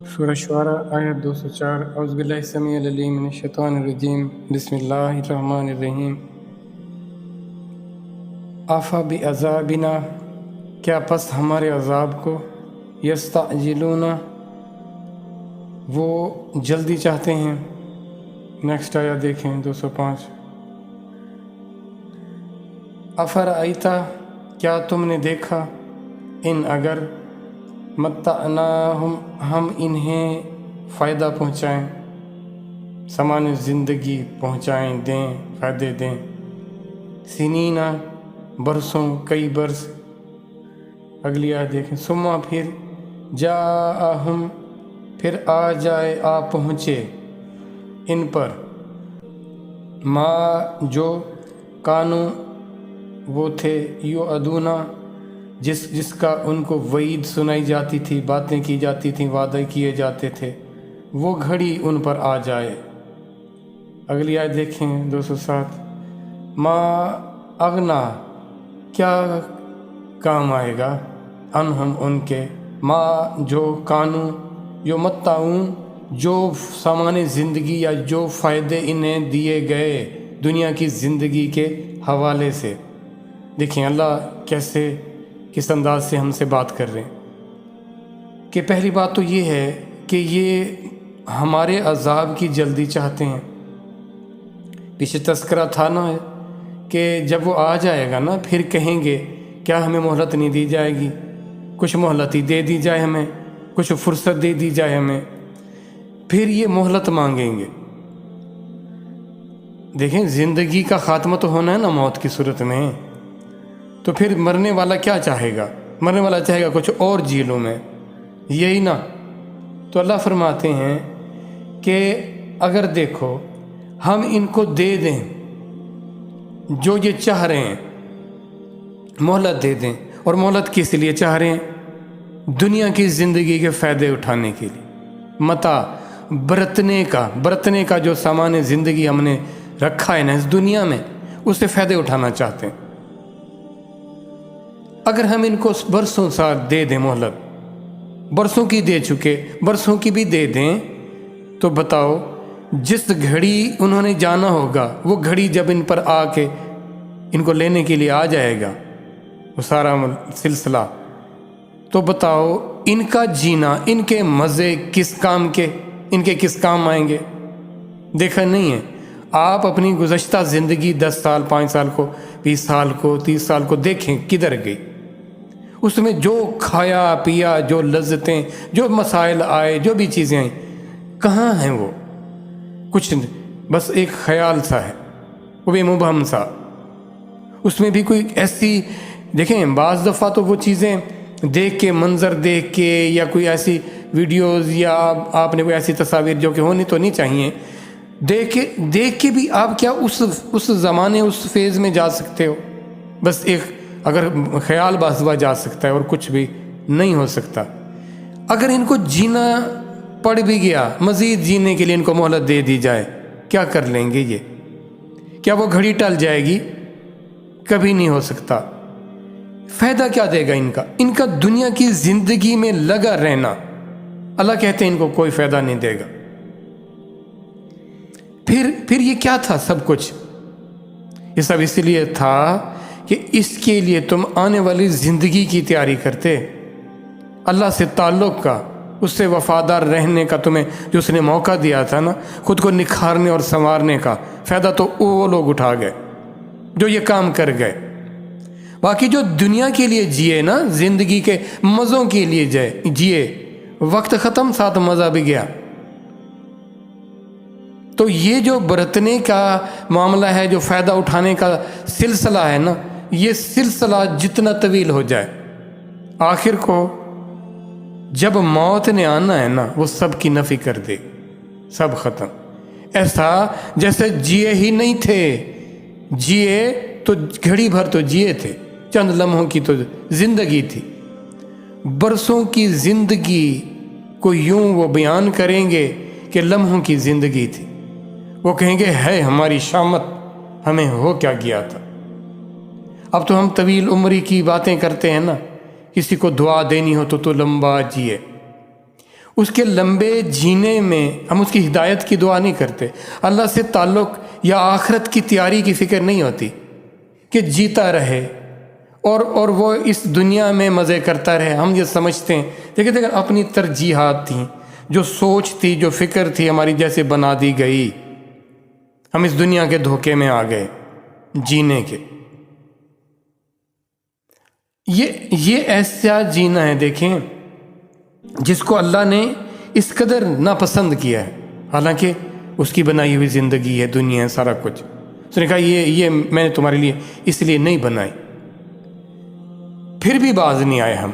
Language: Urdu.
سورہ شعراء آیت 204 اعوذ باللہ السمیع العلیم من الشیطان الرجیم بسم اللہ الرحمن الرحیم آفا بعذابنا کیا پس ہمارے عذاب کو یستعجلون وہ جلدی چاہتے ہیں۔ نیکسٹ آیت دیکھیں 205 افرأیتا کیا تم نے دیکھا ان اگر متعناہم ہم انہیں فائدہ پہنچائیں، سامان زندگی پہنچائیں، دیں، فائدے دیں، سنینا برسوں، کئی برس۔ اگلی آیت دیکھیں ثم پھر جاءہم پھر آ جائے آ پہنچے ان پر ما جو کانو وہ تھے یوعدون جس کا ان کو وعید سنائی جاتی تھی، باتیں کی جاتی تھیں، وعدے کیے جاتے تھے، وہ گھڑی ان پر آ جائے۔ اگلی آیت دیکھیں 207 ما اغنا کیا کام آئے گا انہم ان کے ما جو کانو یمتعون جو سامان زندگی یا جو فائدے انہیں دیے گئے دنیا کی زندگی کے حوالے سے۔ دیکھیں اللہ کیسے کس انداز سے ہم سے بات کر رہے ہیں کہ پہلی بات تو یہ ہے کہ یہ ہمارے عذاب کی جلدی چاہتے ہیں۔ پیچھے تذکرہ تھا نا کہ جب وہ آ جائے گا نا پھر کہیں گے کیا ہمیں مہلت نہیں دی جائے گی، کچھ مہلت ہی دے دی جائے ہمیں، کچھ فرصت دے دی جائے ہمیں، پھر یہ مہلت مانگیں گے۔ دیکھیں زندگی کا خاتمہ تو ہونا ہے نا موت کی صورت میں، تو پھر مرنے والا کیا چاہے گا؟ مرنے والا چاہے گا کچھ اور جی لوں میں، یہی نا۔ تو اللہ فرماتے ہیں کہ اگر دیکھو ہم ان کو دے دیں جو یہ چاہ رہے ہیں، مہلت دے دیں، اور مہلت کس لیے چاہ رہے ہیں؟ دنیا کی زندگی کے فائدے اٹھانے کے لیے، متاع برتنے کا جو سامان زندگی ہم نے رکھا ہے نا اس دنیا میں، اس سے فائدے اٹھانا چاہتے ہیں۔ اگر ہم ان کو برسوں سال دے دیں مہلت، برسوں کی دے چکے، برسوں کی بھی دے دیں، تو بتاؤ جس گھڑی انہوں نے جانا ہوگا وہ گھڑی جب ان پر آ کے ان کو لینے کے لیے آ جائے گا وہ سارا سلسلہ، تو بتاؤ ان کا جینا، ان کے مزے کس کام کے، ان کے کس کام آئیں گے؟ دیکھا نہیں ہے آپ اپنی گزشتہ زندگی 10 سال 5 سال کو 20 سال کو 30 سال کو دیکھیں کدھر گئی؟ اس میں جو کھایا پیا، جو لذتیں، جو مسائل آئے، جو بھی چیزیں آئیں، کہاں ہیں وہ؟ کچھ بس ایک خیال سا ہے، وہ بھی مبہم سا، اس میں بھی کوئی ایسی دیکھیں بعض دفعہ تو وہ چیزیں دیکھ کے، منظر دیکھ کے، یا کوئی ایسی ویڈیوز یا آپ نے کوئی ایسی تصاویر جو کہ ہونی تو نہیں چاہیے، دیکھ کے بھی آپ کیا اس زمانے اس فیز میں جا سکتے ہو؟ بس ایک اگر خیال بازوا جا سکتا ہے اور کچھ بھی نہیں ہو سکتا۔ اگر ان کو جینا پڑ بھی گیا، مزید جینے کے لیے ان کو مہلت دے دی جائے، کیا کر لیں گے یہ؟ کیا وہ گھڑی ٹل جائے گی؟ کبھی نہیں ہو سکتا۔ فائدہ کیا دے گا ان کا دنیا کی زندگی میں لگا رہنا، اللہ کہتے ہیں ان کو کوئی فائدہ نہیں دے گا۔ پھر یہ کیا تھا سب کچھ؟ یہ سب اس لیے تھا کہ اس کے لیے تم آنے والی زندگی کی تیاری کرتے، اللہ سے تعلق کا، اس سے وفادار رہنے کا، تمہیں جو اس نے موقع دیا تھا نا خود کو نکھارنے اور سنوارنے کا، فائدہ تو وہ لوگ اٹھا گئے جو یہ کام کر گئے۔ باقی جو دنیا کے لیے جیے نا، زندگی کے مزوں کے لیے جیے، وقت ختم، ساتھ مزہ بھی گیا۔ تو یہ جو برتنے کا معاملہ ہے، جو فائدہ اٹھانے کا سلسلہ ہے نا، یہ سلسلہ جتنا طویل ہو جائے، آخر کو جب موت نے آنا ہے نا وہ سب کی نفی کر دے، سب ختم۔ ایسا جیسے جیے ہی نہیں تھے، جیے تو گھڑی بھر تو جیے تھے، چند لمحوں کی تو زندگی تھی، برسوں کی زندگی کو یوں وہ بیان کریں گے کہ لمحوں کی زندگی تھی، وہ کہیں گے ہے ہماری شامت، ہمیں ہو کیا گیا تھا۔ اب تو ہم طویل عمری کی باتیں کرتے ہیں نا، کسی کو دعا دینی ہو تو لمبا جیے، اس کے لمبے جینے میں ہم اس کی ہدایت کی دعا نہیں کرتے، اللہ سے تعلق یا آخرت کی تیاری کی فکر نہیں ہوتی کہ جیتا رہے اور وہ اس دنیا میں مزے کرتا رہے. ہم یہ سمجھتے ہیں، دیکھیں اپنی ترجیحات تھیں، جو سوچ تھی، جو فکر تھی ہماری جیسے بنا دی گئی، ہم اس دنیا کے دھوکے میں آ گئے جینے کے. یہ ایسا جینا ہے دیکھیں جس کو اللہ نے اس قدر ناپسند کیا ہے، حالانکہ اس کی بنائی ہوئی زندگی ہے، دنیا ہے، سارا کچھ. اس نے کہا یہ میں نے تمہارے لیے اس لیے نہیں بنائی. پھر بھی باز نہیں آئے ہم.